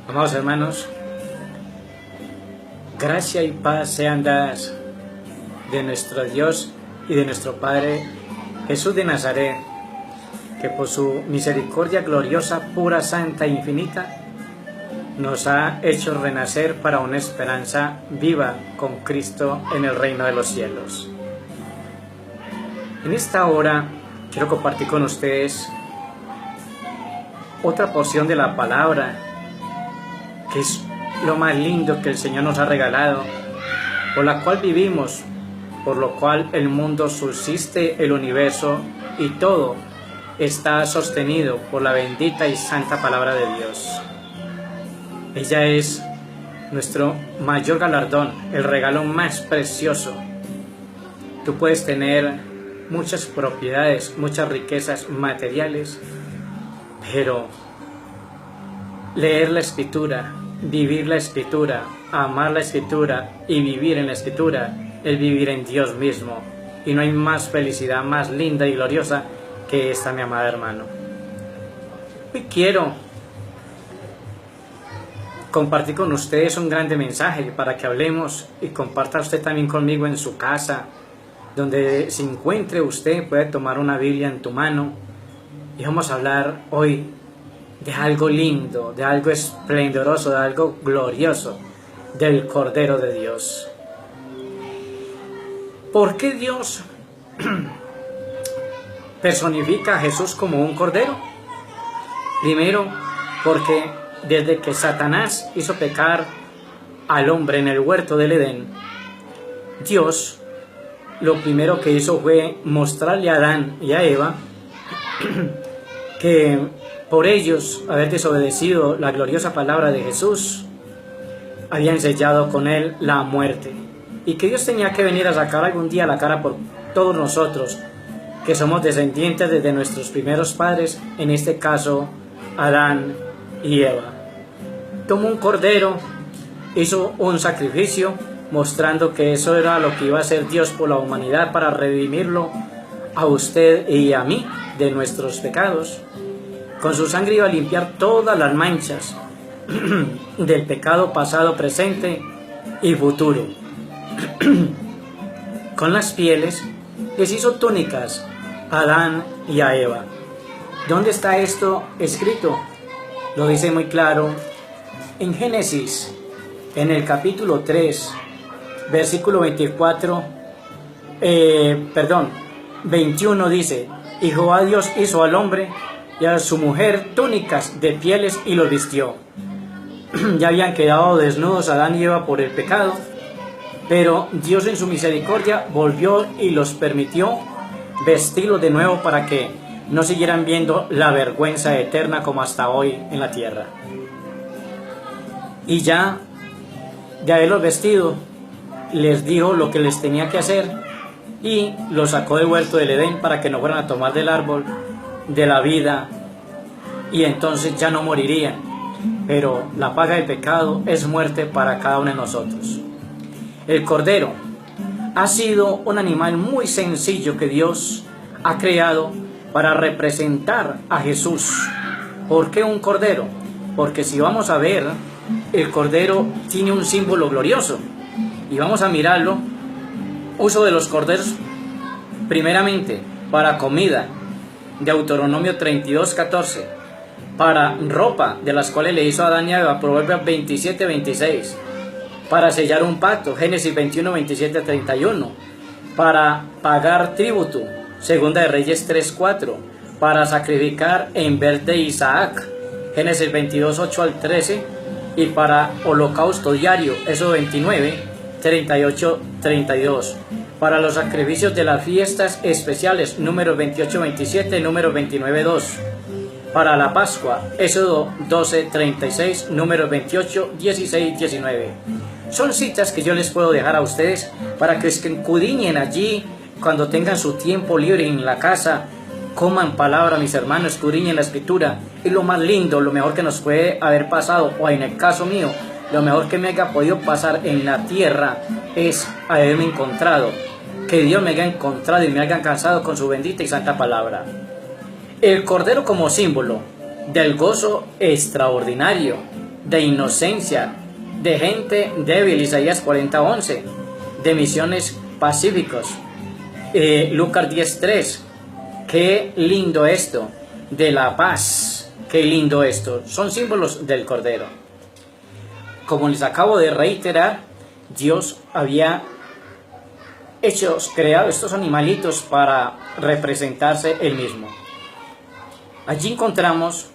Amados hermanos, gracia y paz sean dadas de nuestro Dios y de nuestro Padre Jesús de Nazaret, que por su misericordia gloriosa, pura, santa e infinita, nos ha hecho renacer para una esperanza viva con Cristo en el reino de los cielos. En esta hora quiero compartir con ustedes otra porción de la palabra, que es lo más lindo que el Señor nos ha regalado, por la cual vivimos, por lo cual el mundo subsiste, el universo y todo está sostenido por la bendita y santa palabra de Dios. Ella es nuestro mayor galardón, el regalo más precioso. Tú puedes tener muchas propiedades, muchas riquezas materiales, pero leer la Escritura, vivir la Escritura, amar la Escritura y vivir en la Escritura es vivir en Dios mismo. Y no hay más felicidad más linda y gloriosa que esta, mi amada hermano. Hoy quiero compartir con ustedes un grande mensaje para que hablemos y comparta usted también conmigo en su casa, donde se encuentre usted, puede tomar una Biblia en tu mano y vamos a hablar hoy de algo lindo, de algo esplendoroso, de algo glorioso, del Cordero de Dios. ¿Por qué Dios personifica a Jesús como un cordero? Primero, porque desde que Satanás hizo pecar al hombre en el huerto del Edén, Dios lo primero que hizo fue mostrarle a Adán y a Eva que por ellos haber desobedecido la gloriosa palabra de Jesús, habían sellado con él la muerte, y que Dios tenía que venir a sacar algún día la cara por todos nosotros, que somos descendientes desde nuestros primeros padres, en este caso Adán y Eva. Tomó un cordero, hizo un sacrificio, mostrando que eso era lo que iba a hacer Dios por la humanidad para redimirlo a usted y a mí de nuestros pecados. Con su sangre iba a limpiar todas las manchas del pecado pasado, presente y futuro. Con las pieles les hizo túnicas a Adán y a Eva. ¿Dónde está esto escrito? Lo dice muy claro en Génesis, en el capítulo 3, versículo 21 dice: y Jehová Dios hizo al hombre y a su mujer túnicas de pieles y los vistió. Ya habían quedado desnudos Adán y Eva por el pecado, pero Dios en su misericordia volvió y los permitió vestirlos de nuevo para que no siguieran viendo la vergüenza eterna como hasta hoy en la tierra. Y ya de haberlos vestido, les dijo lo que les tenía que hacer y los sacó del huerto del Edén para que no fueran a tomar del árbol de la vida, y entonces ya no morirían. Pero la paga del pecado es muerte para cada uno de nosotros. El cordero ha sido un animal muy sencillo que Dios ha creado para representar a Jesús. ¿Por qué un cordero? Porque si vamos a ver, el cordero tiene un símbolo glorioso y vamos a mirarlo. Uso de los corderos primeramente para comida, Deuteronomio 32:14, para ropa, de las cuales le hizo a Adán y a Eva, Proverbios 27:26, para sellar un pacto, Génesis 21:27-31, para pagar tributo, Segunda de Reyes 3:4, para sacrificar en vez de Isaac, Génesis 22:8-13, y para holocausto diario, Éxodo 29:38-32, para los sacrificios de las fiestas especiales, Números 28-27, Números 29:2, para la Pascua, Éxodo 12:36, Números 28, 16, 19. Son citas que yo les puedo dejar a ustedes para que escudriñen allí cuando tengan su tiempo libre en la casa. Coman palabra, mis hermanos, escudriñen la Escritura. Es lo más lindo, lo mejor que nos puede haber pasado, o en el caso mío, lo mejor que me haya podido pasar en la tierra es haberme encontrado, que Dios me haya encontrado y me haya alcanzado con su bendita y santa palabra. El cordero como símbolo del gozo extraordinario de inocencia, de gente débil, Isaías 40:11, de misiones pacíficos, Lucas 10:3, qué lindo esto, de la paz, qué lindo esto, son símbolos del Cordero. Como les acabo de reiterar, Dios había creado estos animalitos para representarse Él mismo. Allí encontramos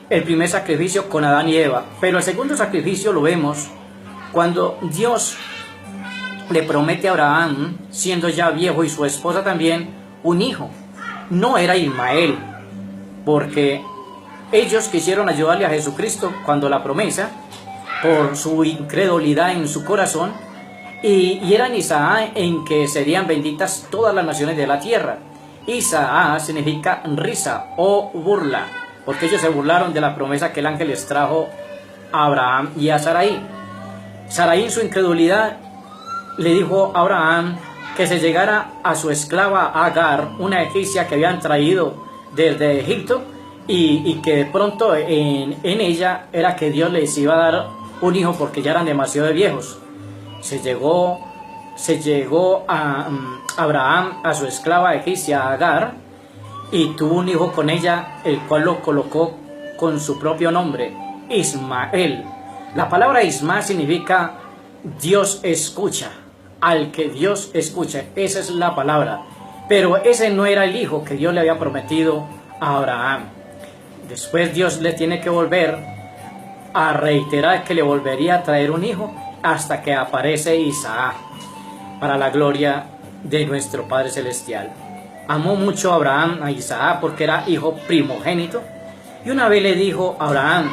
el primer sacrificio con Adán y Eva, pero el segundo sacrificio lo vemos cuando Dios le promete a Abraham, siendo ya viejo y su esposa también, un hijo. No era Ismael, porque ellos quisieron ayudarle a Jesucristo cuando la promesa, por su incredulidad en su corazón, y eran Isaac, en que serían benditas todas las naciones de la tierra. Isaac significa risa o burla, porque ellos se burlaron de la promesa que el ángel les trajo a Abraham y a Sarai. Sarai, en su incredulidad, le dijo a Abraham que se llegara a su esclava Agar, una egipcia que habían traído desde Egipto, y que de pronto en ella era que Dios les iba a dar un hijo porque ya eran demasiado viejos. Se llegó a Abraham a su esclava egipcia Agar y tuvo un hijo con ella, el cual lo colocó con su propio nombre, Ismael. La palabra Ismael significa Dios escucha, al que Dios escucha, esa es la palabra. Pero ese no era el hijo que Dios le había prometido a Abraham. Después Dios le tiene que volver a reiterar que le volvería a traer un hijo hasta que aparece Isaac, para la gloria de nuestro Padre Celestial. Amó mucho a Abraham a Isaac porque era hijo primogénito, y una vez le dijo a Abraham: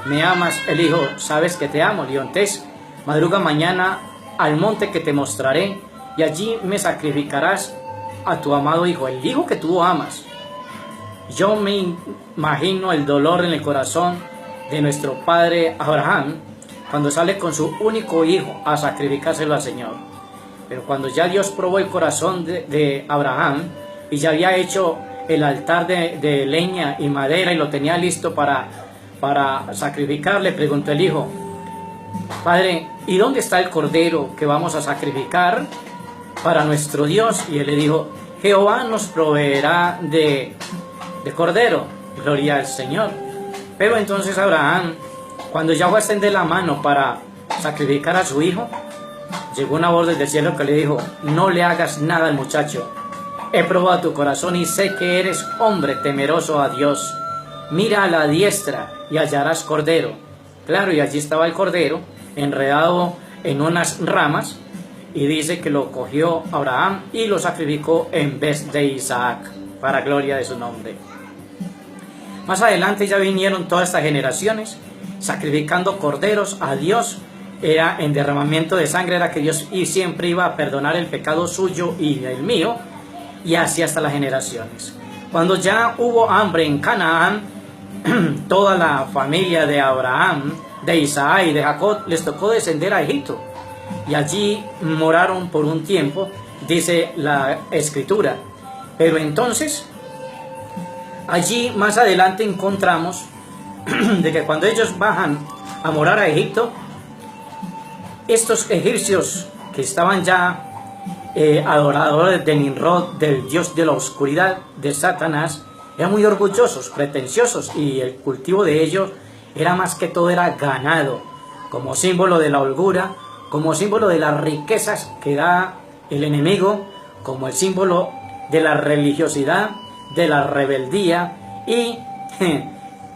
¿me amas? Él dijo: sabes que te amo. Leontés, madruga mañana al monte que te mostraré, y allí me sacrificarás a tu amado hijo, el hijo que tú amas. Yo me imagino el dolor en el corazón de nuestro padre Abraham cuando sale con su único hijo a sacrificárselo al Señor. Pero cuando ya Dios probó el corazón de Abraham y ya había hecho el altar de leña y madera y lo tenía listo para sacrificar, le preguntó el hijo: Padre, ¿y dónde está el cordero que vamos a sacrificar para nuestro Dios? Y él le dijo: Jehová nos proveerá de cordero. Gloria al Señor. Pero entonces Abraham, cuando ya fue a extender la mano para sacrificar a su hijo, llegó una voz desde el cielo que le dijo: no le hagas nada al muchacho. He probado tu corazón y sé que eres hombre temeroso a Dios. Mira a la diestra y hallarás cordero. Claro, y allí estaba el cordero enredado en unas ramas, y dice que lo cogió Abraham y lo sacrificó en vez de Isaac, para gloria de su nombre. Más adelante ya vinieron todas estas generaciones sacrificando corderos a Dios. Era en derramamiento de sangre, era que Dios y siempre iba a perdonar el pecado suyo y el mío, y así hasta las generaciones. Cuando ya hubo hambre en Canaán, toda la familia de Abraham, de Isaac y de Jacob les tocó descender a Egipto, y allí moraron por un tiempo, dice la Escritura. Pero entonces, allí más adelante encontramos de que cuando ellos bajan a morar a Egipto, estos egipcios que estaban ya adoradores de Nimrod, del dios de la oscuridad, de Satanás, eran muy orgullosos, pretenciosos, y el cultivo de ellos era más que todo era ganado, como símbolo de la holgura, como símbolo de las riquezas que da el enemigo, como el símbolo de la religiosidad, de la rebeldía, y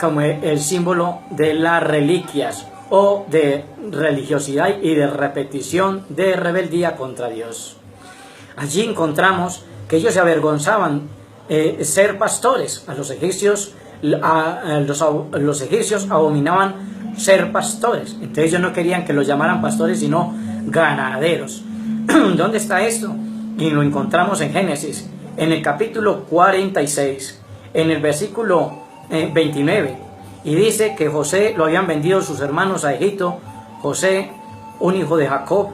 como el símbolo de las reliquias o de religiosidad y de repetición de rebeldía contra Dios. Allí encontramos que ellos se avergonzaban ser pastores. A los egipcios, los egipcios abominaban ser pastores. Entonces ellos no querían que los llamaran pastores, sino ganaderos. ¿Dónde está esto? Y lo encontramos en Génesis, en el capítulo 46, en el versículo 29. Y dice que José lo habían vendido sus hermanos a Egipto. José, un hijo de Jacob,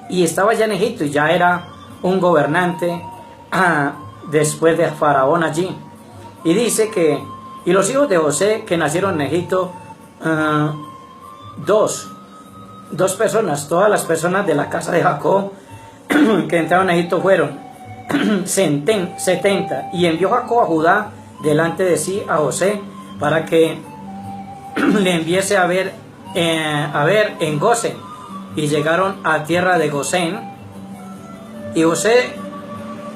y estaba ya en Egipto y ya era un gobernante después de Faraón allí. Y dice que, y los hijos de José que nacieron en Egipto ah, dos personas, todas las personas de la casa de Jacob que entraron a Egipto fueron 70, y envió Jacob a Judá delante de sí a José para que le enviese a ver en Gosén, y llegaron a tierra de Gosén, y José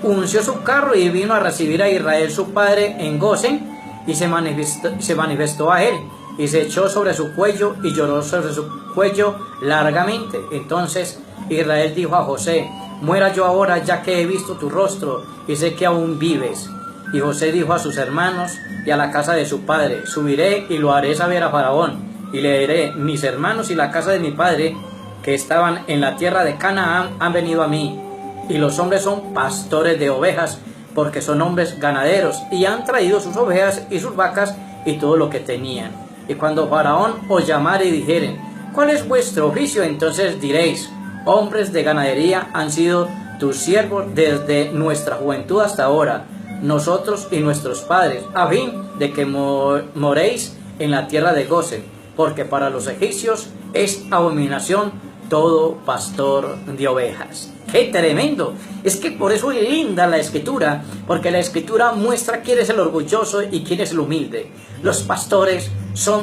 unció su carro y vino a recibir a Israel su padre en Gosén, y se manifestó a él, y se echó sobre su cuello y lloró sobre su cuello largamente. Entonces Israel dijo a José: muera yo ahora, ya que he visto tu rostro y sé que aún vives. Y José dijo a sus hermanos y a la casa de su padre: subiré y lo haré saber a Faraón, y le diré: mis hermanos y la casa de mi padre, que estaban en la tierra de Canaán, han venido a mí, y los hombres son pastores de ovejas, porque son hombres ganaderos, y han traído sus ovejas y sus vacas y todo lo que tenían. Y cuando Faraón os llamare y dijere: ¿cuál es vuestro oficio?, entonces diréis: hombres de ganadería han sido tus siervos desde nuestra juventud hasta ahora, nosotros y nuestros padres, a fin de que moréis en la tierra de Gosén, porque para los egipcios es abominación todo pastor de ovejas. ¡Qué tremendo! Es que por eso es linda la escritura, porque la escritura muestra quién es el orgulloso y quién es el humilde. Los pastores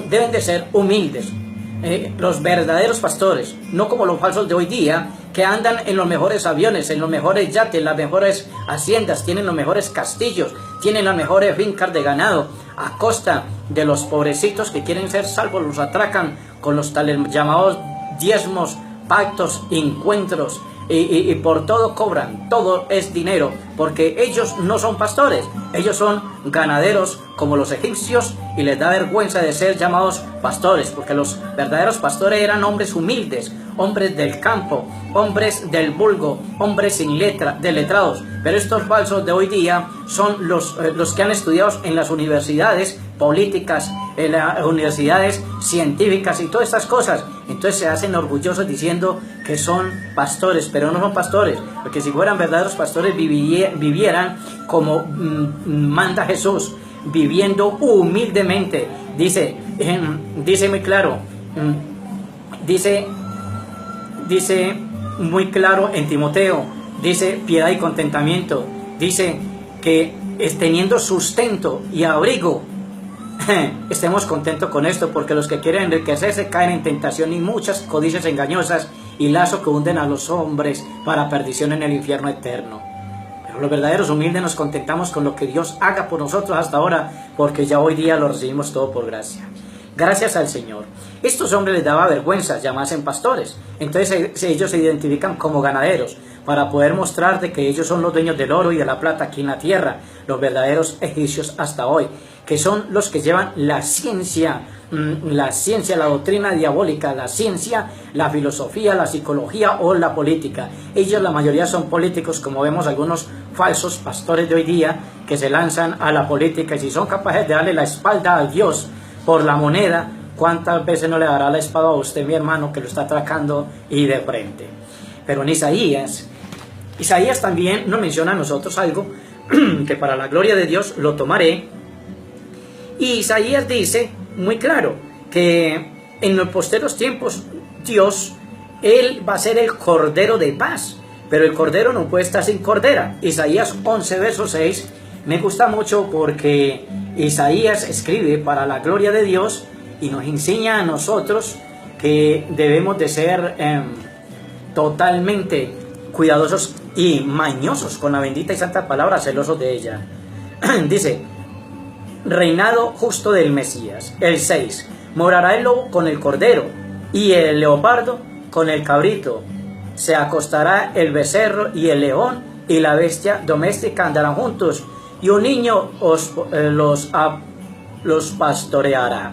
deben de ser humildes. Los verdaderos pastores, no como los falsos de hoy día, que andan en los mejores aviones, en los mejores yates, en las mejores haciendas, tienen los mejores castillos, tienen las mejores fincas de ganado, a costa de los pobrecitos que quieren ser salvos. Los atracan con los tales llamados diezmos, pactos, encuentros, y por todo cobran, todo es dinero, porque ellos no son pastores, ellos son ganaderos como los egipcios, y les da vergüenza de ser llamados pastores, porque los verdaderos pastores eran hombres humildes, hombres del campo, hombres del vulgo, hombres sin letra, de letrados. Pero estos falsos de hoy día son los que han estudiado en las universidades políticas, en las universidades científicas y todas estas cosas. Entonces se hacen orgullosos diciendo que son pastores, pero no son pastores, porque si fueran verdaderos pastores vivieran como manda Jesús, viviendo humildemente. Dice muy claro, dice muy claro en Timoteo, dice piedad y contentamiento, dice que teniendo sustento y abrigo, estemos contentos con esto, porque los que quieren enriquecerse caen en tentación y muchas codicias engañosas y lazo que hunden a los hombres para perdición en el infierno eterno. Pero los verdaderos humildes nos contentamos con lo que Dios haga por nosotros hasta ahora, porque ya hoy día lo recibimos todo por gracia. Gracias al Señor. Estos hombres les daba vergüenza llamarse pastores, entonces ellos se identifican como ganaderos, para poder mostrar de que ellos son los dueños del oro y de la plata aquí en la tierra, los verdaderos egipcios hasta hoy, que son los que llevan la ciencia, la doctrina diabólica, la ciencia, la filosofía, la psicología o la política. Ellos, la mayoría, son políticos, como vemos algunos falsos pastores de hoy día que se lanzan a la política, y si son capaces de darle la espalda a Dios por la moneda, ¿cuántas veces no le dará la espada a usted, mi hermano, que lo está atracando y de frente? Pero en Isaías también nos menciona a nosotros algo que para la gloria de Dios lo tomaré. Y Isaías dice muy claro que en los posteros tiempos Dios, Él va a ser el Cordero de paz, pero el Cordero no puede estar sin cordera. Isaías 11, verso 6, me gusta mucho porque Isaías escribe para la gloria de Dios y nos enseña a nosotros que debemos de ser totalmente cuidadosos y mañosos con la bendita y santa palabra, celosos de ella. Dice: reinado justo del Mesías. El 6, morará el lobo con el cordero y el leopardo con el cabrito, se acostará el becerro y el león, y la bestia doméstica andarán juntos, y un niño los pastoreará.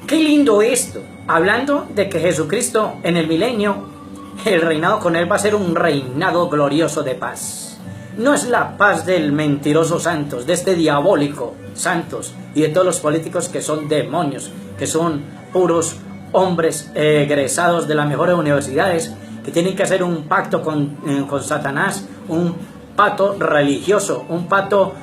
Qué lindo esto, hablando de que Jesucristo en el milenio, el reinado con Él va a ser un reinado glorioso de paz. No es la paz del mentiroso Santos, de este diabólico Santos y de todos los políticos que son demonios, que son puros hombres egresados de las mmejores universidades, que tienen que hacer un pacto con Satanás, un pacto religioso, un pacto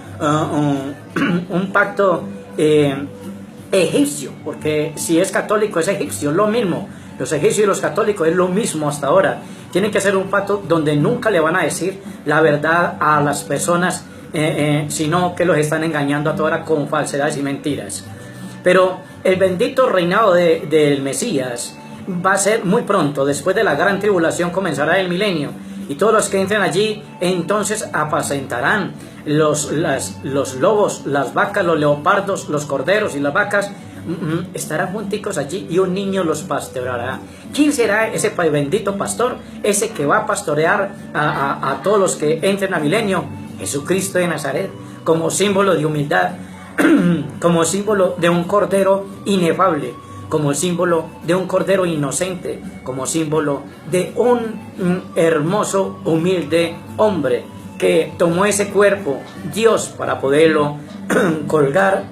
egipcio, porque si es católico es egipcio, es lo mismo. Los egipcios y los católicos es lo mismo hasta ahora. Tienen que hacer un pacto donde nunca le van a decir la verdad a las personas, sino que los están engañando a toda hora con falsedades y mentiras. Pero el bendito reinado del Mesías va a ser muy pronto. Después de la gran tribulación comenzará el milenio, y todos los que entren allí entonces apacentarán los lobos, las vacas, los leopardos, los corderos y las vacas estarán junticos allí, y un niño los pastoreará. ¿Quién será ese bendito pastor? Ese que va a pastorear a todos los que entren al milenio. Jesucristo de Nazaret, como símbolo de humildad, como símbolo de un cordero inefable, como símbolo de un cordero inocente, como símbolo de un hermoso, humilde hombre que tomó ese cuerpo, Dios, para poderlo colgar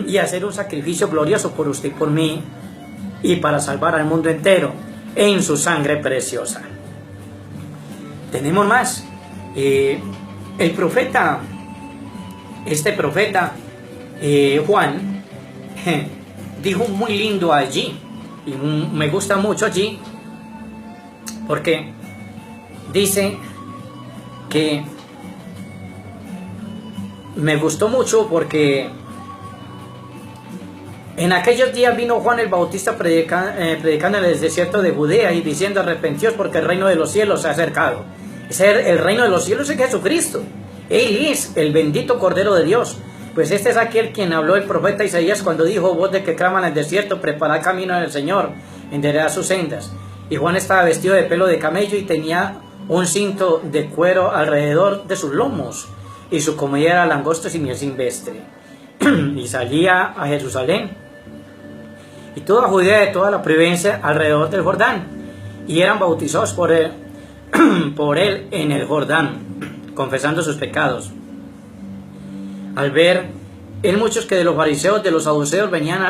y hacer un sacrificio glorioso por usted y por mí, y para salvar al mundo entero en su sangre preciosa. Tenemos más. El profeta, Juan, dijo muy lindo allí, y me gusta mucho allí, porque dice que me gustó mucho porque en aquellos días vino Juan el Bautista predicando en el desierto de Judea y diciendo: arrepentíos porque el reino de los cielos se ha acercado. El reino de los cielos es Jesucristo. Él es el bendito Cordero de Dios. Pues este es aquel quien habló el profeta Isaías cuando dijo: voz de que clama en el desierto, preparad camino del Señor, enderezad sus sendas. Y Juan estaba vestido de pelo de camello y tenía un cinto de cuero alrededor de sus lomos, y su comida era langostas y miel silvestre. Y salía a Jerusalén y toda Judea y toda la provincia alrededor del Jordán, y eran bautizados por él en el Jordán, confesando sus pecados. Al ver él muchos que de los fariseos, de los saduceos venían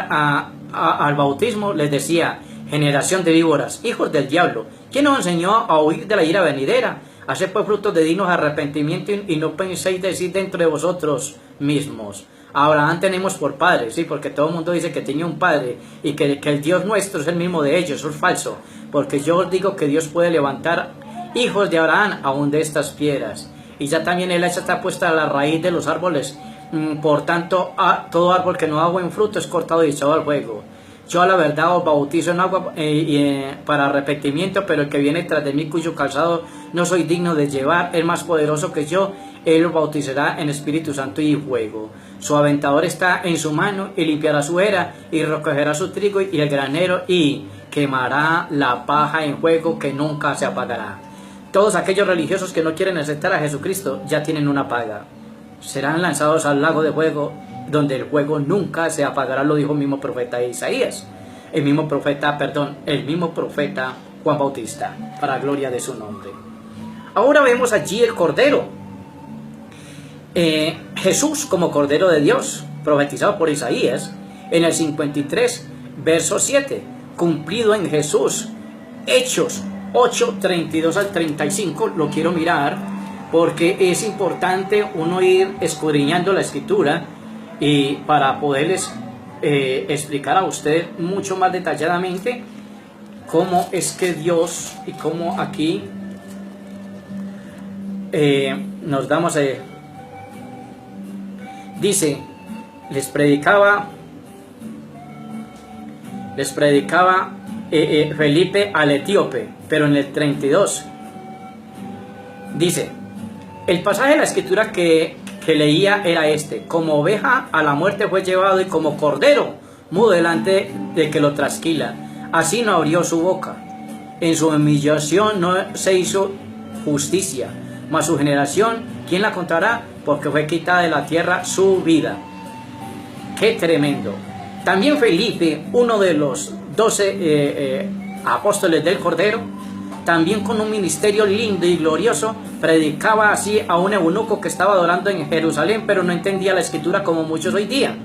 al bautismo, les decía: generación de víboras, hijos del diablo, ¿quién os enseñó a huir de la ira venidera? Haced pues frutos de dignos arrepentimiento, y no penséis decir dentro de vosotros mismos: Abraham tenemos por padre. Sí, porque todo el mundo dice que tiene un padre y que el Dios nuestro es el mismo de ellos. Eso es falso, porque yo os digo que Dios puede levantar hijos de Abraham aún de estas piedras. Y ya también el hacha está puesta a la raíz de los árboles. Por tanto, todo árbol que no da buen fruto es cortado y echado al fuego. Yo a la verdad os bautizo en agua para arrepentimiento, pero el que viene tras de mí, cuyo calzado no soy digno de llevar, es más poderoso que yo. Él os bautizará en Espíritu Santo y fuego. Su aventador está en su mano, y limpiará su era, y recogerá su trigo y el granero, y quemará la paja en fuego que nunca se apagará. Todos aquellos religiosos que no quieren aceptar a Jesucristo ya tienen una paga. Serán lanzados al lago de fuego, donde el fuego nunca se apagará, lo dijo el mismo profeta Isaías. El mismo profeta Juan Bautista, para gloria de su nombre. Ahora vemos allí el Cordero. Jesús como Cordero de Dios, profetizado por Isaías en el 53, verso 7, cumplido en Jesús. Hechos 8, 32 al 35, lo quiero mirar, porque es importante uno ir escudriñando la Escritura, y para poderles explicar a usted mucho más detalladamente cómo es que Dios, y cómo aquí nos damos dice: les predicaba Felipe al etíope. Pero en el 32 dice, el pasaje de la Escritura que leía era este: como oveja a la muerte fue llevado, y como cordero mudo delante de que lo trasquila, así no abrió su boca. En su humillación no se hizo justicia, mas su generación, ¿quién la contará? Porque fue quitada de la tierra su vida. ¡Qué tremendo! También Felipe, uno de los 12 apóstoles del Cordero, también con un ministerio lindo y glorioso, predicaba así a un eunuco que estaba adorando en Jerusalén, pero no entendía la Escritura como muchos hoy día.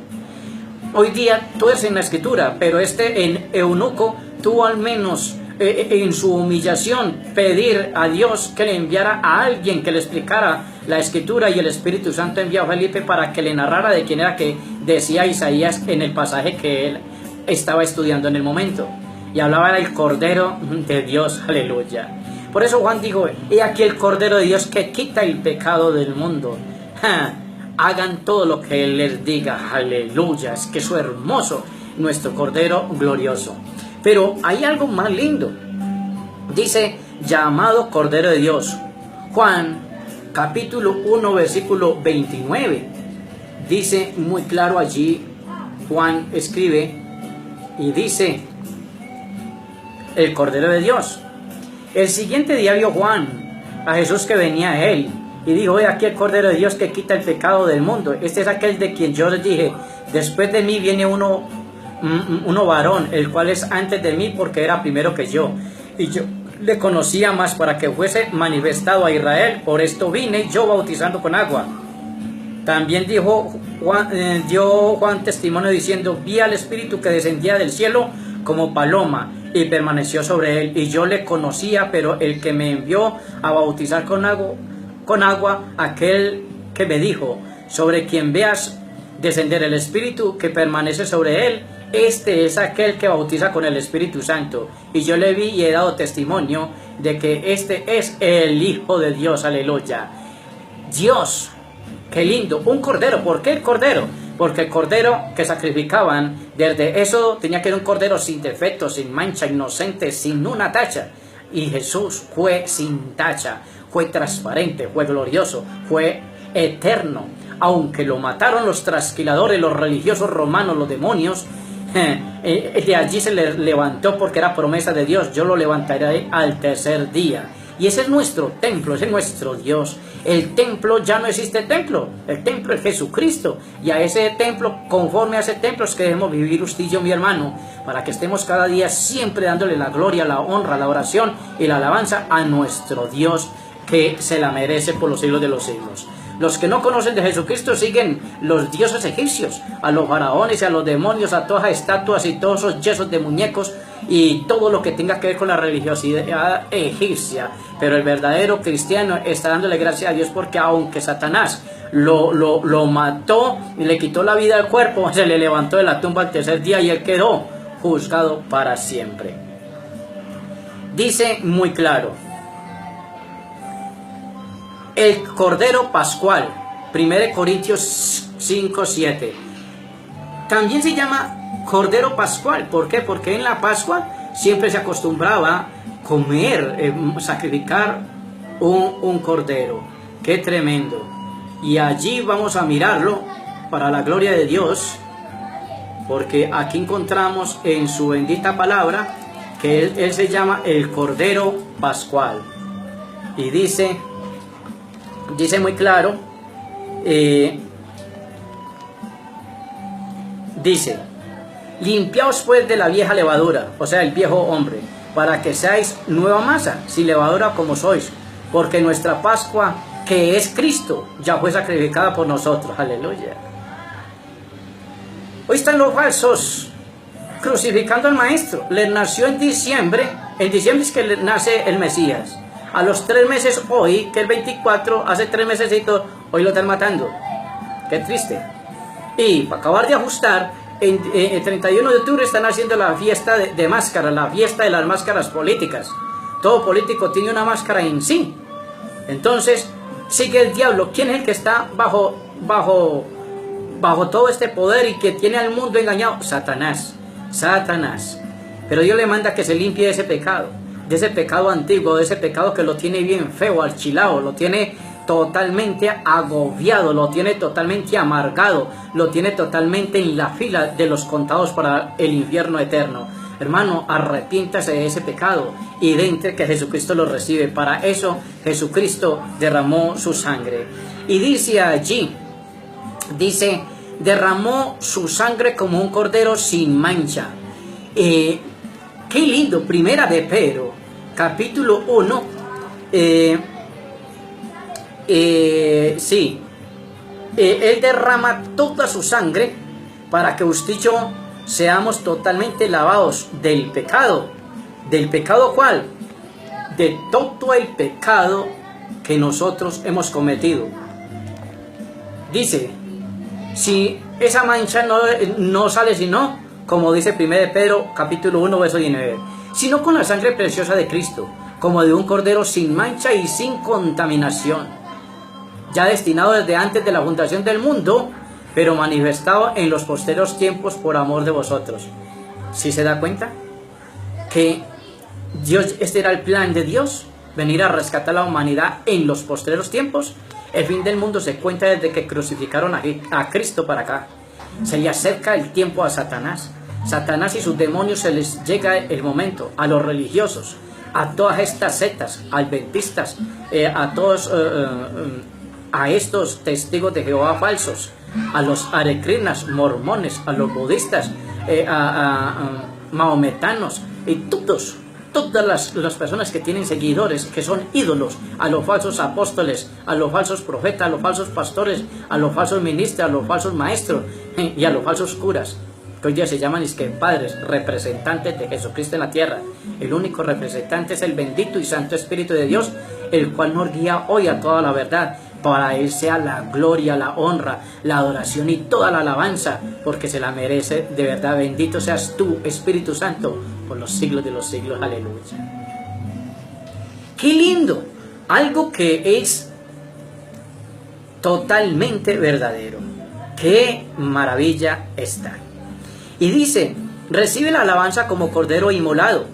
Hoy día todo es en la Escritura, pero este eunuco tuvo al menos en su humillación pedir a Dios que le enviara a alguien que le explicara la escritura, y el Espíritu Santo envió a Felipe para que le narrara de quién era que decía Isaías en el pasaje que él estaba estudiando en el momento, y hablaba del Cordero de Dios. Aleluya. Por eso Juan dijo: he aquí el Cordero de Dios que quita el pecado del mundo. Hagan todo lo que Él les diga. Aleluya. Es que eso es hermoso, nuestro Cordero glorioso. Pero hay algo más lindo. Dice: llamado Cordero de Dios. Juan capítulo 1 versículo 29. Dice muy claro allí, Juan escribe y dice: el Cordero de Dios. El siguiente día vio Juan a Jesús que venía a él, y dijo: he aquí el Cordero de Dios que quita el pecado del mundo. Este es aquel de quien yo les dije: después de mí viene uno varón, el cual es antes de mí, porque era primero que yo. Y yo le conocía más para que fuese manifestado a Israel. Por esto vine yo bautizando con agua. También dio Juan testimonio diciendo: vi al Espíritu que descendía del cielo como paloma y permaneció sobre él. Y yo le conocía, pero el que me envió a bautizar con agua, aquel que me dijo: sobre quien veas descender el Espíritu que permanece sobre él, este es aquel que bautiza con el Espíritu Santo. Y yo le vi y he dado testimonio de que este es el Hijo de Dios. Aleluya. Dios, qué lindo, un cordero. ¿Por qué el cordero? Porque el cordero que sacrificaban desde eso tenía que ser un cordero sin defecto, sin mancha, inocente, sin una tacha. Y Jesús fue sin tacha, fue transparente, fue glorioso, fue eterno. Aunque lo mataron los trasquiladores, los religiosos romanos, los demonios, de allí se le levantó, porque era promesa de Dios: yo lo levantaré al tercer día. Y ese es nuestro templo, ese es nuestro Dios. El templo, ya no existe templo, el templo es Jesucristo. Y a ese templo, conforme a ese templo, es que debemos vivir usted y yo, mi hermano, para que estemos cada día siempre dándole la gloria, la honra, la oración y la alabanza a nuestro Dios, que se la merece por los siglos de los siglos. Los que no conocen de Jesucristo siguen los dioses egipcios, a los faraones y a los demonios, a todas las estatuas y todos esos yesos de muñecos y todo lo que tenga que ver con la religiosidad egipcia. Pero el verdadero cristiano está dándole gracias a Dios, porque aunque Satanás lo mató y le quitó la vida al cuerpo, se le levantó de la tumba al tercer día y él quedó juzgado para siempre. Dice muy claro: el Cordero Pascual, 1 Corintios 5:7. También se llama Cordero Pascual. ¿Por qué? Porque en la Pascua siempre se acostumbraba comer, sacrificar un cordero. ¡Qué tremendo! Y allí vamos a mirarlo para la gloria de Dios, porque aquí encontramos en su bendita palabra que él se llama el Cordero Pascual. Y dice muy claro, dice: limpiaos pues de la vieja levadura, o sea, el viejo hombre, para que seáis nueva masa, sin levadura como sois, porque nuestra Pascua, que es Cristo, ya fue sacrificada por nosotros. Aleluya. Hoy están los falsos crucificando al Maestro. Les nació en diciembre es que nace el Mesías. A los 3 meses hoy, que es 24, hace 3 mesecitos, hoy lo están matando. Qué triste. Y para acabar de ajustar, el 31 de octubre están haciendo la fiesta de máscaras, la fiesta de las máscaras políticas. Todo político tiene una máscara en sí. Entonces, sigue el diablo. ¿Quién es el que está bajo todo este poder y que tiene al mundo engañado? Satanás. Pero Dios le manda que se limpie de ese pecado antiguo, de ese pecado que lo tiene bien feo, alchilado, lo tiene totalmente agobiado, lo tiene totalmente amargado, lo tiene totalmente en la fila de los contados para el infierno eterno. Hermano, arrepiéntase de ese pecado y deje que Jesucristo lo recibe. Para eso Jesucristo derramó su sangre. Y dice allí, derramó su sangre como un cordero sin mancha. Qué lindo. Primera de Pedro, capítulo 1. Él derrama toda su sangre para que usted y yo seamos totalmente lavados del pecado, ¿Del pecado cuál? De todo el pecado que nosotros hemos cometido. Dice, si esa mancha no sale sino, como dice 1 Pedro capítulo 1 verso 19, sino con la sangre preciosa de Cristo, como de un cordero sin mancha y sin contaminación, ya destinado desde antes de la fundación del mundo, pero manifestado en los posteriores tiempos por amor de vosotros. ¿Sí se da cuenta? Que Dios, este era el plan de Dios, venir a rescatar a la humanidad en los posteriores tiempos. El fin del mundo se cuenta desde que crucificaron a Cristo para acá. Se le acerca el tiempo a Satanás. Satanás y sus demonios se les llega el momento, a los religiosos, a todas estas sectas, adventistas, a todos, a estos testigos de Jehová falsos, a los hare-krishnas, mormones, a los budistas, a mahometanos y todas las personas que tienen seguidores, que son ídolos, a los falsos apóstoles, a los falsos profetas, a los falsos pastores, a los falsos ministros, a los falsos maestros y a los falsos curas, que hoy día se llaman padres, representantes de Jesucristo en la tierra. El único representante es el bendito y santo Espíritu de Dios, el cual nos guía hoy a toda la verdad. Para Él sea la gloria, la honra, la adoración y toda la alabanza, porque se la merece de verdad. Bendito seas tú, Espíritu Santo, por los siglos de los siglos. Aleluya. ¡Qué lindo! Algo que es totalmente verdadero. ¡Qué maravilla está! Y dice, recibe la alabanza como cordero inmolado.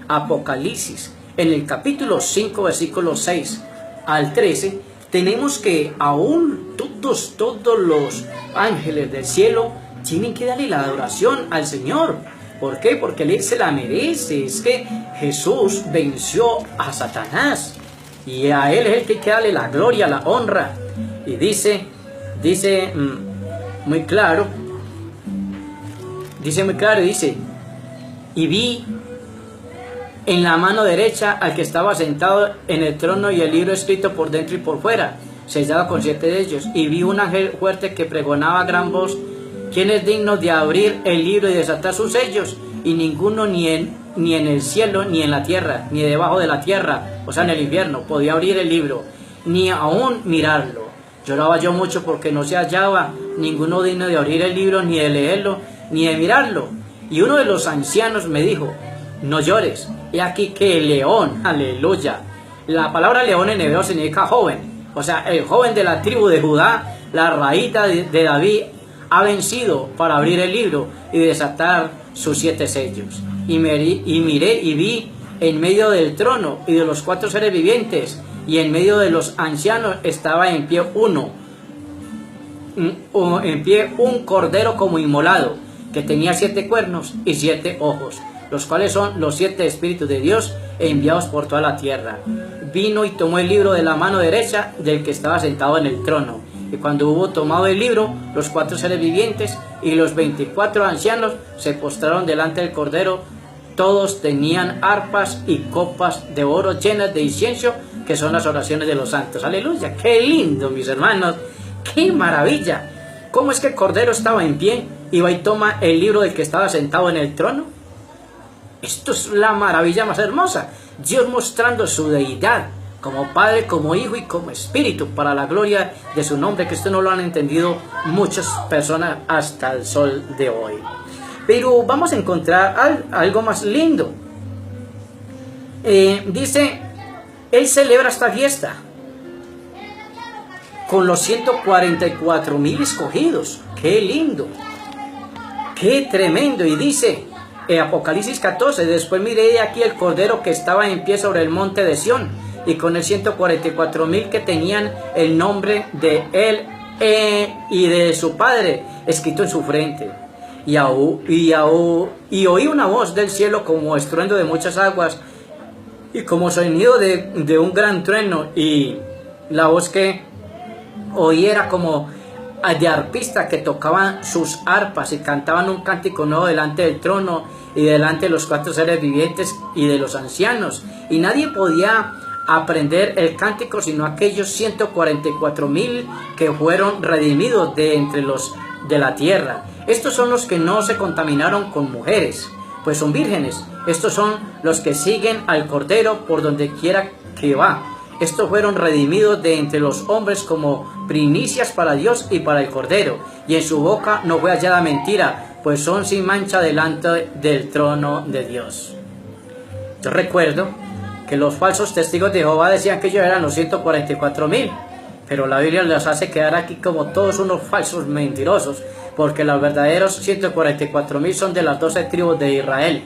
Apocalipsis, en el capítulo 5, versículos 6 al 13, tenemos que aún todos los ángeles del cielo tienen que darle la adoración al Señor. ¿Por qué? Porque Él se la merece. Es que Jesús venció a Satanás y a Él es el que hay que darle la gloria, la honra. Y dice muy claro, y vi en la mano derecha al que estaba sentado en el trono y el libro escrito por dentro y por fuera, sellado con 7 de ellos. Y vi un ángel fuerte que pregonaba a gran voz, ¿quién es digno de abrir el libro y desatar sus sellos? Y ninguno ni en el cielo, ni en la tierra, ni debajo de la tierra, o sea en el infierno, podía abrir el libro, ni aún mirarlo. Lloraba yo mucho porque no se hallaba ninguno digno de abrir el libro, ni de leerlo, ni de mirarlo. Y uno de los ancianos me dijo, no llores, he aquí que el león, aleluya. La palabra león en hebreo significa joven, o sea, el joven de la tribu de Judá, la raíz de David, ha vencido para abrir el libro y desatar sus 7 sellos. Y miré y vi en medio del trono y de los 4 seres vivientes, y en medio de los ancianos estaba en pie un cordero como inmolado, que tenía 7 cuernos y 7 ojos, los cuales son los 7 espíritus de Dios enviados por toda la tierra. Vino y tomó el libro de la mano derecha del que estaba sentado en el trono. Y cuando hubo tomado el libro, los 4 seres vivientes y los 24 ancianos se postraron delante del cordero. Todos tenían arpas y copas de oro llenas de incienso, que son las oraciones de los santos. Aleluya, qué lindo, mis hermanos, qué maravilla. ¿Cómo es que el cordero estaba en pie y va y toma el libro del que estaba sentado en el trono? Esto es la maravilla más hermosa. Dios mostrando su deidad como Padre, como Hijo y como Espíritu, para la gloria de su nombre, que esto no lo han entendido muchas personas hasta el sol de hoy. Pero vamos a encontrar algo más lindo. Dice, Él celebra esta fiesta con los 144,000 escogidos. ¡Qué lindo! ¡Qué tremendo! Y dice, Apocalipsis 14, después miré aquí el cordero que estaba en pie sobre el monte de Sión, y con el 144,000 que tenían el nombre de Él y de su Padre escrito en su frente. Y oí una voz del cielo como estruendo de muchas aguas y como sonido de un gran trueno, y la voz que oí era como de arpistas que tocaban sus arpas y cantaban un cántico nuevo delante del trono y delante de los 4 seres vivientes y de los ancianos, y nadie podía aprender el cántico sino aquellos 144,000 que fueron redimidos de entre los de la tierra. Estos son los que no se contaminaron con mujeres, pues son vírgenes. Estos son los que siguen al Cordero por donde quiera que va. Estos fueron redimidos de entre los hombres como primicias para Dios y para el Cordero, y en su boca no fue hallada mentira, pues son sin mancha delante del trono de Dios. Yo recuerdo que los falsos testigos de Jehová decían que ellos eran los 144.000, pero la Biblia los hace quedar aquí como todos unos falsos mentirosos, porque los verdaderos 144.000 son de las 12 tribus de Israel.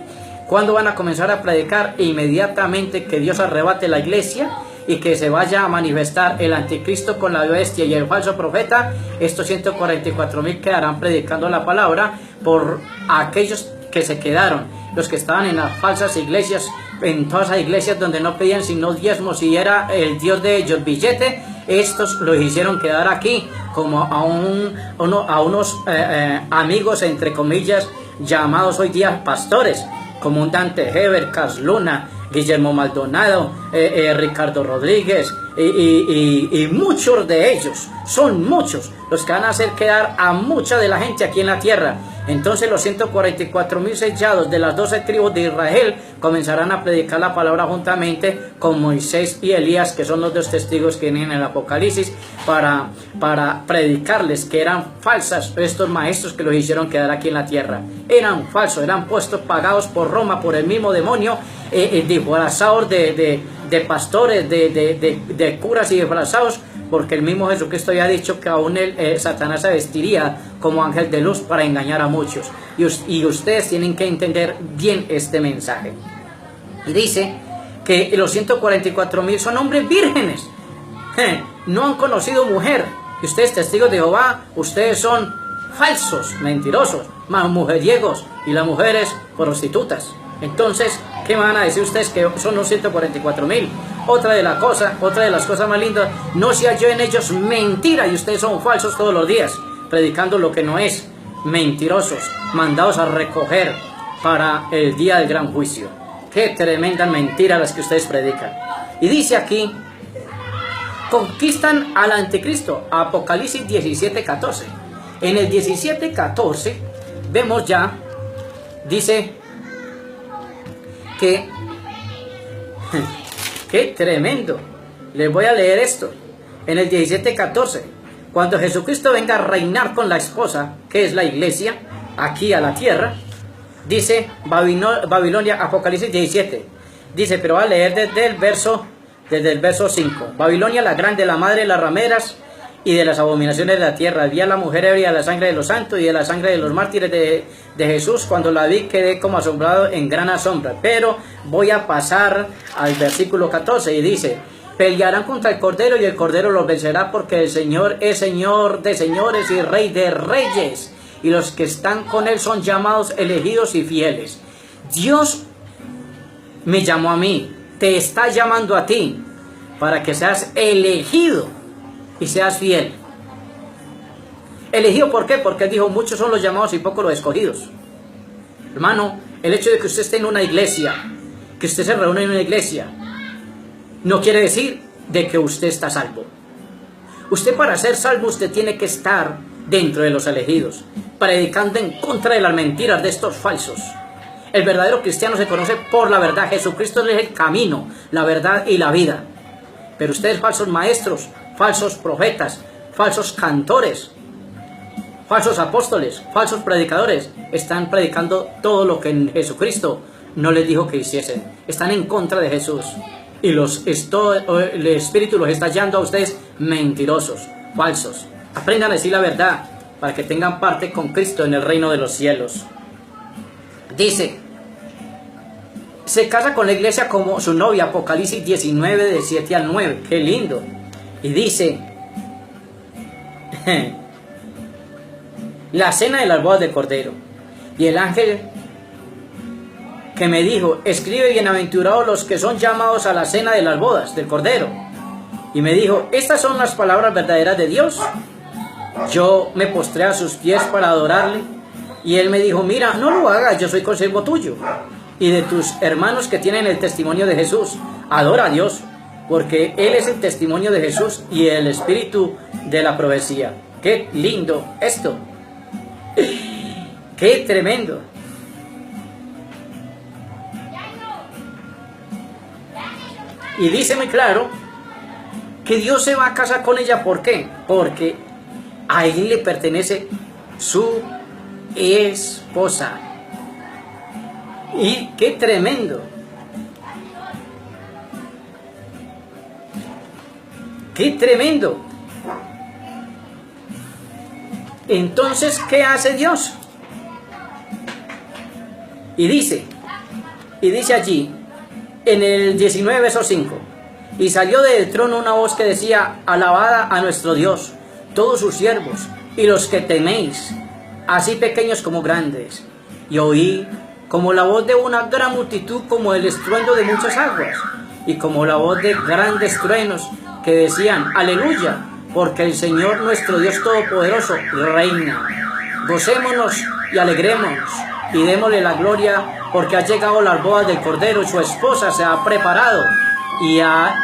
¿Cuándo van a comenzar a predicar? Inmediatamente que Dios arrebate la iglesia y que se vaya a manifestar el anticristo con la bestia y el falso profeta. Estos 144.000 quedarán predicando la palabra por aquellos que se quedaron, los que estaban en las falsas iglesias, en todas las iglesias donde no pedían sino diezmos y era el Dios de ellos billete. Estos los hicieron quedar aquí como a unos amigos, entre comillas, llamados hoy día pastores, como un Dante Heber, Carl Luna, Guillermo Maldonado, Ricardo Rodríguez y muchos de ellos, son muchos los que van a hacer quedar a mucha de la gente aquí en la tierra. Entonces los 144.000 sellados de las 12 tribus de Israel comenzarán a predicar la palabra juntamente con Moisés y Elías, que son los dos testigos que vienen en el Apocalipsis, para predicarles que eran falsas estos maestros que los hicieron quedar aquí en la tierra. Eran falsos, eran puestos pagados por Roma, por el mismo demonio, disfrazados de pastores, de curas y disfrazados, porque el mismo Jesucristo había dicho que aún Satanás se vestiría como ángel de luz para engañar a muchos. Y ustedes tienen que entender bien este mensaje. Y dice que los 144.000 son hombres vírgenes. No han conocido mujer. Y ustedes, testigos de Jehová, ustedes son falsos, mentirosos, más mujeriegos, y las mujeres prostitutas. Entonces, ¿qué me van a decir ustedes que son los 144.000? Otra de las cosas más lindas, no se halló en ellos mentira, y ustedes son falsos todos los días, predicando lo que no es, mentirosos, mandados a recoger para el día del gran juicio. Qué tremenda mentira las que ustedes predican. Y dice aquí, conquistan al anticristo, Apocalipsis 17:14. En el 17:14 vemos ya, dice que qué tremendo. Les voy a leer esto. En el 17:14, cuando Jesucristo venga a reinar con la esposa, que es la iglesia, aquí a la tierra, dice Babilonia, Apocalipsis 17. Dice, pero va a leer desde el verso 5. Babilonia, la grande, la madre de las rameras y de las abominaciones de la tierra. Vi a la mujer ebria de la sangre de los santos y de la sangre de los mártires de Jesús. Cuando la vi quedé como asombrado en gran asombro. Pero voy a pasar al versículo 14 y dice, pelearán contra el Cordero y el Cordero los vencerá, porque el Señor es Señor de señores y Rey de reyes, y los que están con Él son llamados, elegidos y fieles. Dios me llamó a mí, te está llamando a ti, para que seas elegido y seas fiel. Elegido, ¿por qué? Porque Él dijo, muchos son los llamados y pocos los escogidos. Hermano, el hecho de que usted esté en una iglesia, que usted se reúne en una iglesia, no quiere decir de que usted está salvo. Usted, para ser salvo, usted tiene que estar dentro de los elegidos, predicando en contra de las mentiras de estos falsos. El verdadero cristiano se conoce por la verdad. Jesucristo es el camino, la verdad y la vida. Pero ustedes, falsos maestros, falsos profetas, falsos cantores, falsos apóstoles, falsos predicadores, están predicando todo lo que Jesucristo no les dijo que hiciesen. Están en contra de Jesús. Y el Espíritu los está hallando a ustedes mentirosos, falsos. Aprendan a decir la verdad para que tengan parte con Cristo en el reino de los cielos. Dice, se casa con la iglesia como su novia, Apocalipsis 19, de 7 al 9. Qué lindo. Y dice, la cena de las bodas del Cordero. Y el ángel que me dijo, escribe, bienaventurados los que son llamados a la cena de las bodas del Cordero. Y me dijo, estas son las palabras verdaderas de Dios. Yo me postré a sus pies para adorarle. Y él me dijo, mira, no lo hagas, yo soy consiervo tuyo y de tus hermanos que tienen el testimonio de Jesús. Adora a Dios, porque Él es el testimonio de Jesús y el espíritu de la profecía. ¡Qué lindo esto! ¡Qué tremendo! Y dice muy claro que Dios se va a casar con ella. ¿Por qué? Porque a él le pertenece su esposa. Y qué tremendo. ¡Qué tremendo! Entonces, ¿qué hace Dios? Y dice allí, en el 19, verso 5, y salió del trono una voz que decía, alabada a nuestro Dios, todos sus siervos, y los que teméis, así pequeños como grandes. Y oí como la voz de una gran multitud, como el estruendo de muchas aguas, y como la voz de grandes truenos, que decían, aleluya, porque el Señor nuestro Dios Todopoderoso reina. Gocémonos y alegrémonos, y démosle la gloria, porque ha llegado las bodas del Cordero, y su esposa se ha preparado, y a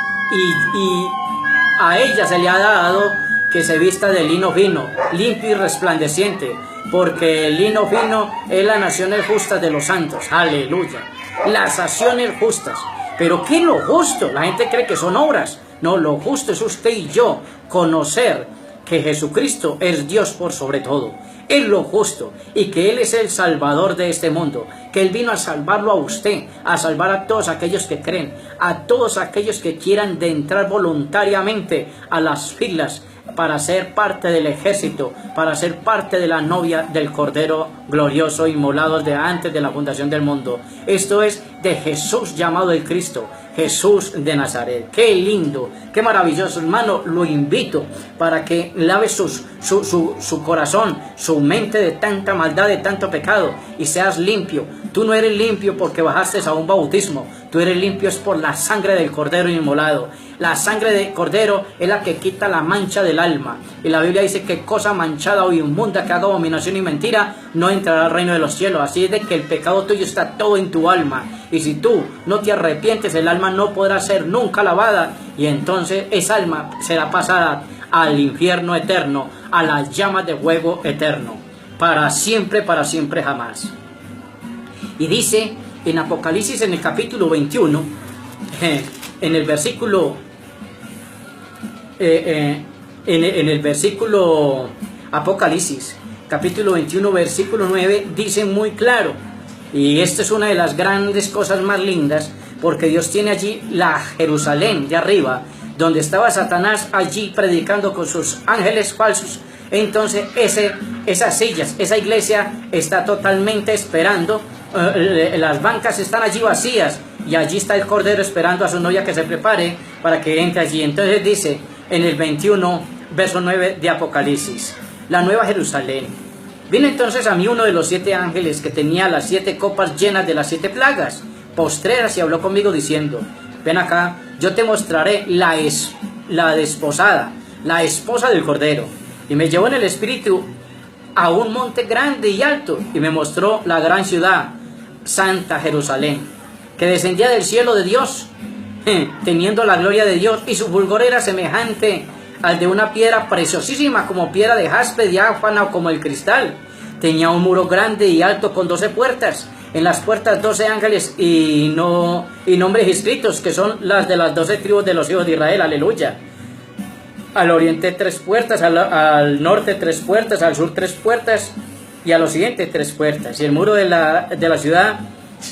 ella se le ha dado que se vista de lino fino, limpio y resplandeciente, porque el lino fino es las naciones justas de los santos. Aleluya, las naciones justas. Pero ¿qué es lo justo? La gente cree que son obras. No, lo justo es usted y yo conocer que Jesucristo es Dios por sobre todo. Es lo justo, y que Él es el Salvador de este mundo, que Él vino a salvarlo a usted, a salvar a todos aquellos que creen, a todos aquellos que quieran de entrar voluntariamente a las filas para ser parte del ejército, para ser parte de la novia del Cordero glorioso, inmolados de antes de la fundación del mundo. Esto es de Jesús llamado el Cristo, Jesús de Nazaret. Qué lindo, qué maravilloso, hermano. Lo invito para que lave su corazón, su mente de tanta maldad, de tanto pecado, y seas limpio. Tú no eres limpio porque bajaste a un bautismo. Tú eres limpio es por la sangre del Cordero inmolado. La sangre del Cordero es la que quita la mancha del alma. Y la Biblia dice que cosa manchada o inmunda que haga abominación y mentira no entrará al reino de los cielos. Así es de que el pecado tuyo está todo en tu alma. Y si tú no te arrepientes, el alma no podrá ser nunca lavada. Y entonces esa alma será pasada al infierno eterno, a las llamas de fuego eterno. Para siempre jamás. Y dice en Apocalipsis, en el capítulo 21, en el versículo en el versículo Apocalipsis capítulo 21 versículo 9 dice muy claro, y esta es una de las grandes cosas más lindas, porque Dios tiene allí la Jerusalén de arriba, donde estaba Satanás allí predicando con sus ángeles falsos. Entonces esas sillas, esa iglesia está totalmente esperando, las bancas están allí vacías, y allí está el Cordero esperando a su novia que se prepare para que entre allí. Entonces dice en el 21, verso 9 de Apocalipsis, la nueva Jerusalén. Vino entonces a mí uno de los 7 ángeles que tenía las 7 copas llenas de las 7 plagas postreras, y habló conmigo diciendo, ven acá, yo te mostraré la desposada, la esposa del Cordero. Y me llevó en el espíritu a un monte grande y alto, y me mostró la gran ciudad, Santa Jerusalén, que descendía del cielo de Dios, teniendo la gloria de Dios, y su fulgor era semejante al de una piedra preciosísima, como piedra de jaspe, diáfana, o como el cristal. Tenía un muro grande y alto con 12 puertas, en las puertas 12 ángeles y nombres escritos, que son las de las 12 tribus de los hijos de Israel. Aleluya. Al oriente 3 puertas, al norte 3 puertas, al sur 3 puertas, y al occidente 3 puertas. Y el muro de la ciudad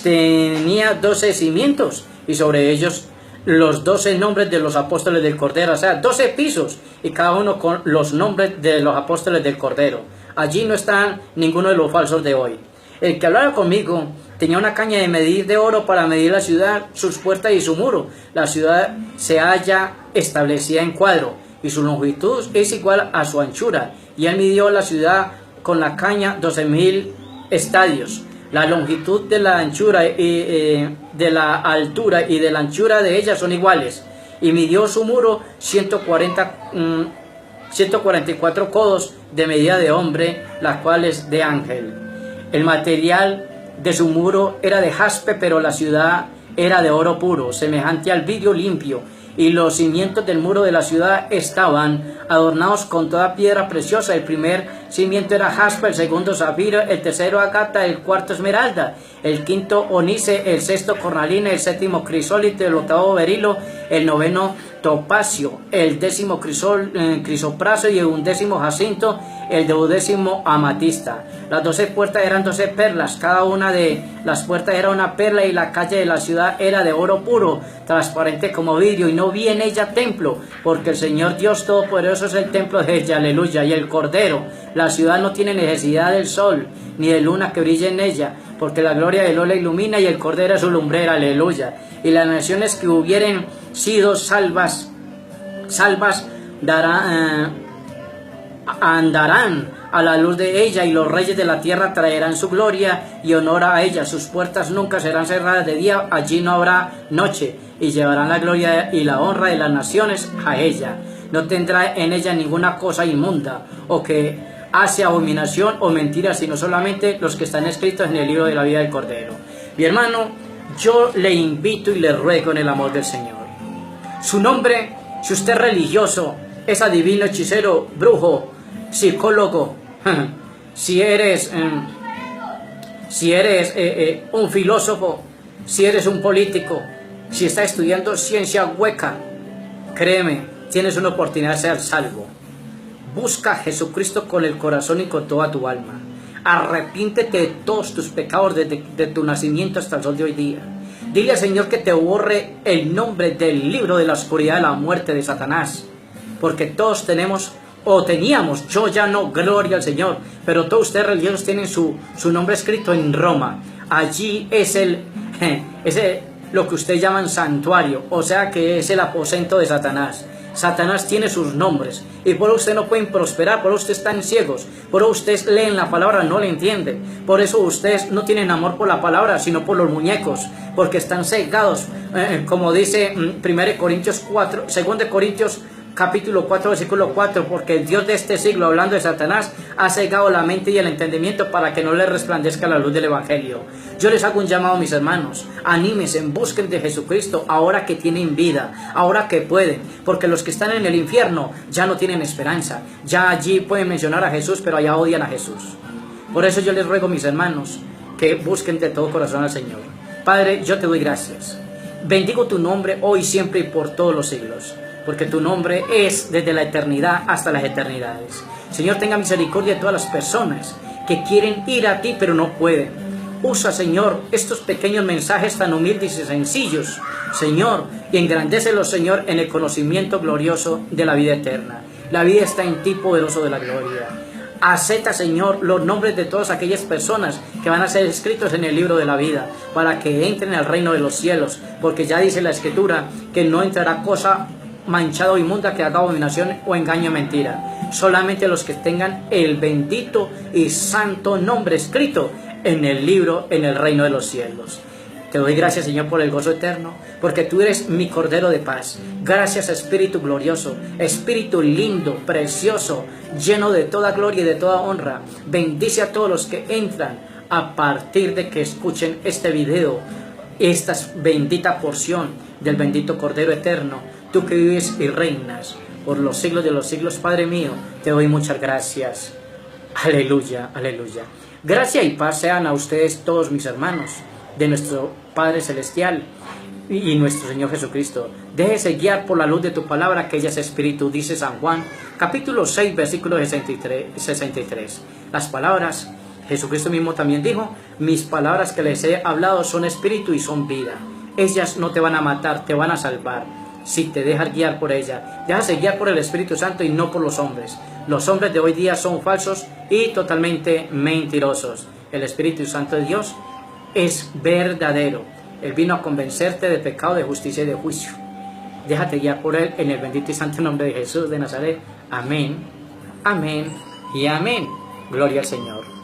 tenía 12 cimientos, y sobre ellos los 12 nombres de los apóstoles del Cordero, o sea, 12 pisos, y cada uno con los nombres de los apóstoles del Cordero. Allí no están ninguno de los falsos de hoy. El que hablaba conmigo tenía una caña de medir de oro para medir la ciudad, sus puertas y su muro. La ciudad se halla establecida en cuadro, y su longitud es igual a su anchura. Y él midió la ciudad con la caña 12.000 estadios. La longitud de la anchura y de la altura y de la anchura de ella son iguales. Y midió su muro 144 codos de medida de hombre, las cuales de ángel. El material de su muro era de jaspe, pero la ciudad era de oro puro, semejante al vidrio limpio. Y los cimientos del muro de la ciudad estaban adornados con toda piedra preciosa. El primer cimiento era jaspe, el segundo zafiro, el tercero agata, el cuarto esmeralda, el quinto onice, el sexto cornalina, el séptimo crisólito, el octavo berilo, el noveno topacio, el décimo crisopraso y el undécimo jacinto, el duodécimo amatista. Las 12 puertas eran 12 perlas, cada una de las puertas era una perla, y la calle de la ciudad era de oro puro, transparente como vidrio, y no vi en ella templo, porque el Señor Dios Todopoderoso es el templo de ella, aleluya. Y el Cordero, la ciudad no tiene necesidad del sol, ni de luna que brille en ella, porque la gloria de Dios la ilumina, y el Cordero es su lumbrera, aleluya. Y las naciones que hubieren sido salvas andarán a la luz de ella, y los reyes de la tierra traerán su gloria y honor a ella. Sus puertas nunca serán cerradas de día, allí no habrá noche, y llevarán la gloria y la honra de las naciones a ella. No tendrá en ella ninguna cosa inmunda, o que hace abominación o mentira, sino solamente los que están escritos en el libro de la vida del Cordero. Mi hermano, yo le invito y le ruego en el amor del Señor. Su nombre, si usted es religioso, es adivino, hechicero, brujo, psicólogo, si eres un filósofo, si eres un político, si estás estudiando ciencia hueca, créeme, tienes una oportunidad de ser salvo. Busca a Jesucristo con el corazón y con toda tu alma. Arrepiéntete de todos tus pecados desde tu nacimiento hasta el sol de hoy día. Dile al Señor que te borre el nombre del libro de la oscuridad de la muerte de Satanás. Porque todos tenemos, o teníamos, yo ya no, gloria al Señor, pero todos ustedes religiosos tienen su nombre escrito en Roma. Allí es lo que ustedes llaman santuario, o sea que es el aposento de Satanás. Satanás tiene sus nombres, y por eso ustedes no pueden prosperar, por eso ustedes están ciegos, por eso ustedes leen la palabra, no la entienden, por eso ustedes no tienen amor por la palabra, sino por los muñecos, porque están cegados, como dice 2 Corintios capítulo 4, versículo 4, porque el Dios de este siglo, hablando de Satanás, ha cegado la mente y el entendimiento para que no le resplandezca la luz del Evangelio. Yo les hago un llamado, mis hermanos, anímense, busquen de Jesucristo ahora que tienen vida, ahora que pueden, porque los que están en el infierno ya no tienen esperanza, ya allí pueden mencionar a Jesús, pero allá odian a Jesús. Por eso yo les ruego, mis hermanos, que busquen de todo corazón al Señor. Padre, yo te doy gracias, bendigo tu nombre hoy, siempre y por todos los siglos, porque tu nombre es desde la eternidad hasta las eternidades. Señor, tenga misericordia de todas las personas que quieren ir a ti pero no pueden. Usa, Señor, estos pequeños mensajes tan humildes y sencillos, Señor, y engrandécelos, Señor, en el conocimiento glorioso de la vida eterna. La vida está en ti, poderoso de la gloria. Acepta, Señor, los nombres de todas aquellas personas que van a ser escritos en el libro de la vida, para que entren al reino de los cielos, porque ya dice la Escritura que no entrará cosa manchada o inmunda que haga abominación o engaño o mentira. Solamente los que tengan el bendito y santo nombre escrito en el libro, en el reino de los cielos. Te doy gracias, Señor, por el gozo eterno, porque tú eres mi Cordero de paz. Gracias, Espíritu glorioso, Espíritu lindo, precioso, lleno de toda gloria y de toda honra. Bendice a todos los que entran a partir de que escuchen este video, esta bendita porción del bendito Cordero eterno. Tú que vives y reinas por los siglos de los siglos, Padre mío, te doy muchas gracias. Aleluya, aleluya. Gracia y paz sean a ustedes todos, mis hermanos, de nuestro Padre Celestial y nuestro Señor Jesucristo. Déjese guiar por la luz de tu palabra, que ella es espíritu, dice San Juan, capítulo 6, versículo 63. Las palabras, Jesucristo mismo también dijo, mis palabras que les he hablado son espíritu y son vida. Ellas no te van a matar, te van a salvar. Si te dejas guiar por ella, déjase guiar por el Espíritu Santo y no por los hombres. Los hombres de hoy día son falsos y totalmente mentirosos. El Espíritu Santo de Dios es verdadero. Él vino a convencerte de pecado, de justicia y de juicio. Déjate guiar por Él en el bendito y santo nombre de Jesús de Nazaret. Amén, amén y amén. Gloria al Señor.